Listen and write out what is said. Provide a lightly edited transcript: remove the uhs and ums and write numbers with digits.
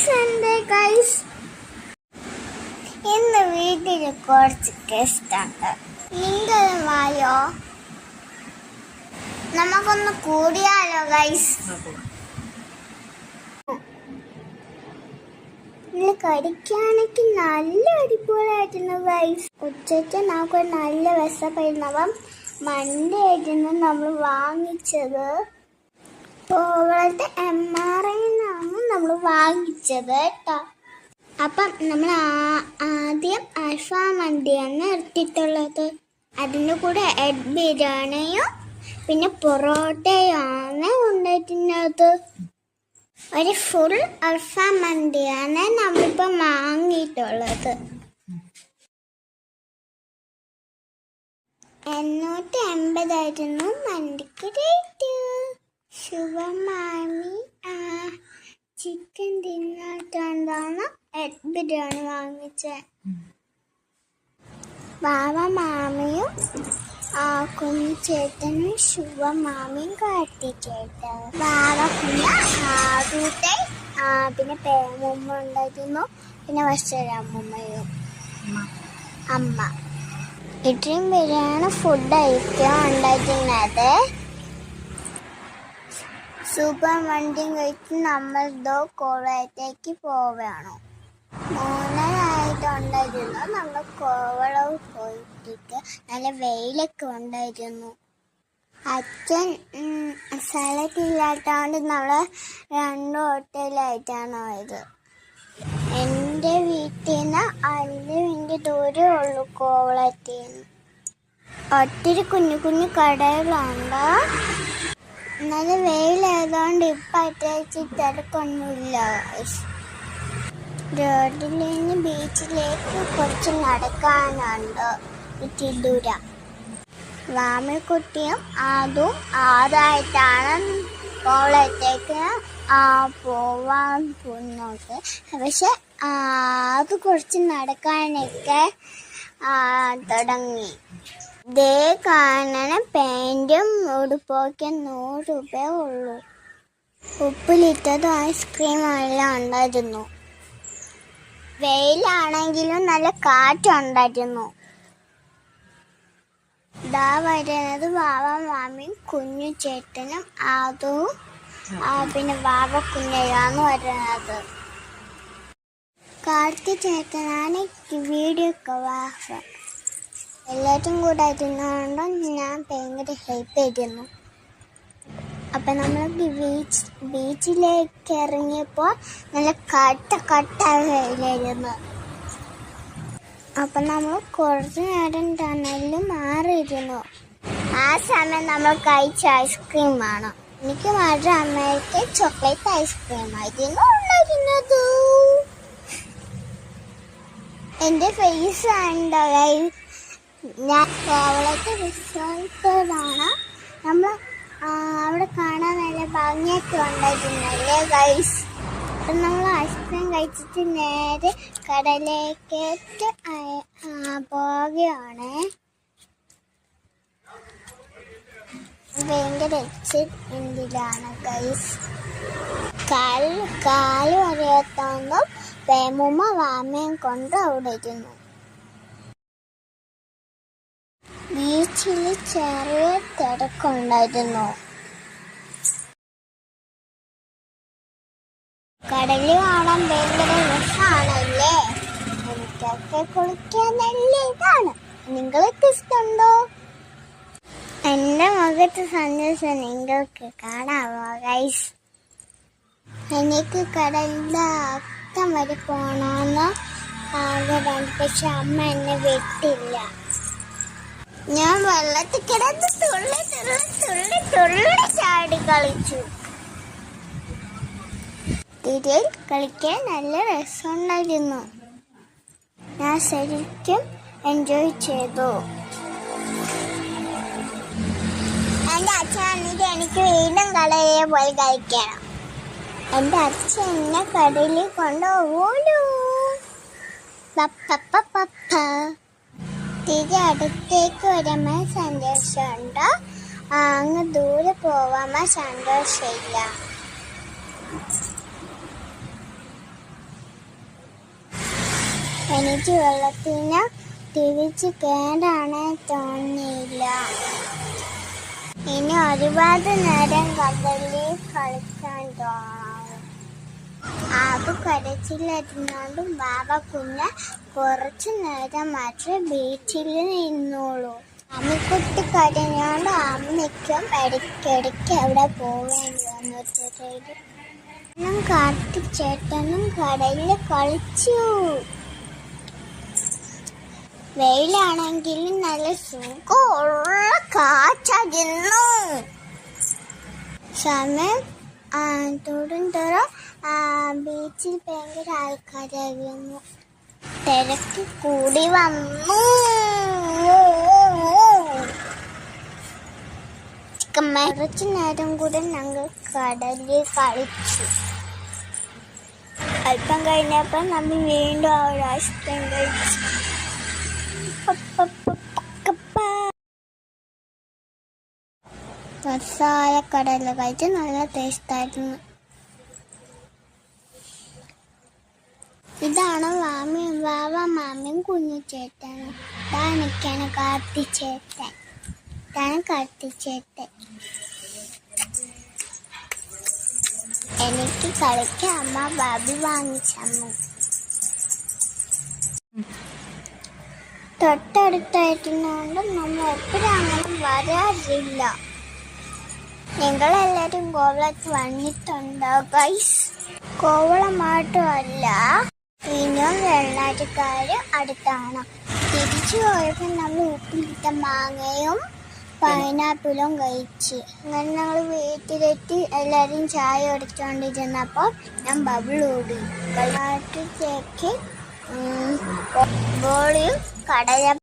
Guys ഉണ്ട് guys. ഇന്ന് വീട്ടിൽ കുറച്ച് ഗസ്റ്റ് ഉണ്ട്. നിങ്ങളും വായോ, നമുക്കൊന്ന് കൂടിയാലോ ഗൈസ്. കടിക്കാണെങ്കിൽ നല്ല അടിപൊളിയായിരുന്നു ഗൈസ്. ഉച്ചയ്ക്ക് നമുക്ക് നല്ല വിശപ്പായിരുന്നപ്പം മന്തിയായിരുന്നു നമ്മൾ വാങ്ങിച്ചത്. കോവളത്തെ MRI നമ്മൾ വാങ്ങിച്ചത് കേട്ടോ. അപ്പം നമ്മൾ ആദ്യം അൽഫാം മന്തിയാണ് എടുത്തിട്ടുള്ളത്. അതിൻ്റെ കൂടെ എഗ് ബിരിയാണിയും പിന്നെ പൊറോട്ടയാണ് ഉണ്ടായിരുന്നത്. ഒരു ഫുൾ അൽഫാം മന്തിയാണ് നമ്മളിപ്പോൾ വാങ്ങിയിട്ടുള്ളത്. 880 മന്തിക്ക് റേറ്റ്. ശുഭമാമി ചിക്കൻ തിന്നിട്ടാണ് എഗ് ബിരിയാണി വാങ്ങിച്ചത്. വാവ മാമിയും കുഞ്ഞിച്ചേട്ടനും ശുഭമാമിയും കാട്ടിച്ചേട്ടൻ. വാവ കുഞ്ഞ ആദൂട്ടെ പിന്നെ പേമുമ്മ ഉണ്ടായിരുന്നു, പിന്നെ വത്സരമ്മയും അമ്മ. ഇത്രയും പേരാണ് ഫുഡ് ഐറ്റം ഉണ്ടായിരുന്നത്. സൂപ്പർ വണ്ടിയും കഴിച്ച് നമ്മൾ കോവളത്തേക്ക് പോവുകയാണ്. 3:30 നമ്മൾ കോവളം പോയിട്ട് നല്ല വെയിലൊക്കെ ഉണ്ടായിരുന്നു. അച്ഛൻ സ്ഥലത്തില്ലാത്തതുകൊണ്ട് നമ്മൾ 2 ഹോട്ടലായിട്ടാണ് പോയത്. എൻ്റെ വീട്ടിൽ നിന്ന് 5 മിനിറ്റ് ദൂരമേ ഉള്ളൂ കോവളത്തിൽ നിന്ന്. ഒത്തിരി കുഞ്ഞു കുഞ്ഞു കടകളുണ്ട്. നല്ല വെയിലായതുകൊണ്ട് ഇപ്പം അത്യാവശ്യം തിരക്കൊന്നുമില്ല. റോഡിൽ നിന്ന് ബീച്ചിലേക്ക് കുറച്ച് നടക്കാനുണ്ട്. തിരൂര വാമിക്കുട്ടിയും അതും ആദ്യമായിട്ടാണ് കോളേജിലേക്ക് പോവാൻ പോകുന്നത്. പക്ഷെ അത് കുറച്ച് നടക്കാനൊക്കെ തുടങ്ങി. ഇതേ കാണാൻ പാൻറ്റും ഉടുപ്പൊക്കെ 100 രൂപ ഉള്ളൂ. ഉപ്പിലിട്ടതും ഐസ്ക്രീമും എല്ലാം ഉണ്ടായിരുന്നു. വെയിലാണെങ്കിലും നല്ല കാറ്റുണ്ടായിരുന്നു. ഇതാ വരുന്നത് വാവ മാമിയും കുഞ്ഞു ചേട്ടനും അതും പിന്നെ വാവ കുഞ്ഞയാണ് വരുന്നത്. കാർത്തി ചേട്ടനാണ് വീഡിയോ ഒക്കെ വാഹ. എല്ലാവരും കൂടെ ഇരുന്നുകൊണ്ട് ഞാൻ ഭയങ്കര ഹെൽപ്പ് ചെയ്തിരുന്നു. അപ്പം നമ്മൾ ബീച്ചിലേക്ക് ഇറങ്ങിയപ്പോൾ നല്ല കട്ട വെയിലായിരുന്നു. അപ്പം നമ്മൾ കുറച്ച് നേരം ടണലിൽ മാറിയിരുന്നു. ആ സമയം നമ്മൾ കഴിച്ച ഐസ്ക്രീമാണ്. എനിക്ക് മാറി അമ്മയ്ക്ക് ചോക്ലേറ്റ് ഐസ്ക്രീമായിരുന്നു ഉണ്ടായിരുന്നത്. എൻ്റെ ഫേസ് ഉണ്ടോ? ഞാൻ കോവളത്തെ റിസോർട്ടാണ്. നമ്മൾ അവിടെ കാണാൻ നല്ല ഭംഗിയൊക്കെ ഉണ്ടായിരുന്നല്ലേ ഗൈസ്. അപ്പം നമ്മൾ ഐസ്ക്രീം കഴിച്ചിട്ട് നേരെ കടലേക്കേറ്റ് പോവുകയാണ്. ഭയങ്കര എക്സൈറ്റ്മെന്റിലാണ് ഗൈസ്. കാല് വരെയെത്തുമ്പോൾ പേമുമ്മ വാമയും കൊണ്ട് അവിടെ ഇരുന്നു. ബീച്ചിൽ ചെറിയ തിരക്കുണ്ടായിരുന്നു. കടലിൽ കാണാൻ ഭയങ്കര രസമാണല്ലേ. എനിക്കൊക്കെ കുളിക്കാൻ നല്ല ഇതാണ്. നിങ്ങൾക്ക് ഇഷ്ടമുണ്ടോ? എൻ്റെ മുഖത്ത് സന്തോഷം നിങ്ങൾക്ക് കാണാമോ ഗൈസ്? എനിക്ക് കടലിൻ്റെ അറ്റം വരെ പോകണമെന്ന് ആഗ്രഹം. പക്ഷെ അമ്മ എന്നെ വിട്ടില്ല. ഞാൻ വെള്ളത്തിൽ കിടന്ന് തുള്ളി ചാടി കളിച്ചു. തിരയിൽ കളിക്കാൻ നല്ല രസമുണ്ടായിരുന്നു. ഞാൻ ശരിക്കും എൻജോയ് ചെയ്തു. എൻ്റെ അച്ഛൻ വന്നിട്ട് എനിക്ക് വീണ്ടും കടലിൽ പോയി കളിക്കണം. എൻ്റെ അച്ഛൻ എന്നെ കടലിൽ കൊണ്ടുപോകൂ. തിരി അടുത്തേക്ക് വരുമ്പോൾ സന്തോഷമുണ്ട്, അങ്ങ് ദൂരെ പോവാൻ സന്തോഷമില്ല. എനിക്ക് വെള്ളത്തിന് തിരിച്ച് കേടാണ് തോന്നിയില്ല. ഇനി ഒരുപാട് നേരം കടലിൽ കളിക്കാൻ തോന്നും. ആബു കരച്ചിലിരുന്നോണ്ടും ബാബ പിന്നെ കുറച്ചു നേരം മാത്രമേ ബീച്ചിൽ നിന്നോളൂ. അമ്മിക്കുട്ടി കരഞ്ഞോണ്ട് അമ്മയ്ക്കും ഇടയ്ക്കിടയ്ക്ക് അവിടെ പോവേണ്ടി വന്നു. കാർത്തിച്ചേട്ടനും കടലിൽ കളിച്ചു. വെയിലാണെങ്കിൽ നല്ല സുഖമുള്ള കാറ്റായിരുന്നു. സമയം തൊടുന്തോറും ബീച്ചിൽ ഭയങ്കര ആൾക്കാരായിരുന്നു. തിരക്ക് കൂടി വന്നു. കുറച്ചു നേരം കൂടെ ഞങ്ങൾ കടലിൽ കളിച്ചു. അല്പം കഴിഞ്ഞപ്പോൾ നമ്മൾ വീണ്ടും അവിടെ ഐസ്ക്രീം കഴിച്ചു. രസായ കടലിൽ കഴിച്ച് നല്ല ടേസ്റ്റായിരുന്നു. ഇതാണ് മാമിയും കുഞ്ഞു ചേട്ടനും. ഇതാണ് കാർത്തിച്ചേട്ടൻ. എനിക്ക് കളിക്കാൻ അമ്മ ബാബി വാങ്ങിച്ചമ്മ. തൊട്ടടുത്തായിരുന്നോണ്ട് നമ്മൾ എപ്പോഴും അങ്ങനെ വരാറില്ല. നിങ്ങളെല്ലാരും കോവളത്ത് വന്നിട്ടുണ്ടോ ഗൈസ്? കോവളം മാത്രമല്ല, ഇനിയും വെള്ളാറ്റുകാര് അടുത്താണ്. തിരിച്ചു പോയപ്പോൾ നമ്മൾ ഉപ്പിലിട്ട മാങ്ങയും പൈനാപ്പിളും കഴിച്ച്. അങ്ങനെ ഞങ്ങൾ വീട്ടിലെത്തി എല്ലാവരും ചായ എടുത്തുകൊണ്ടിരുന്നപ്പോൾ ഞാൻ ബബിൾ ഓടി. വെള്ളാറ്റത്തേക്ക് ബോളിയും കടല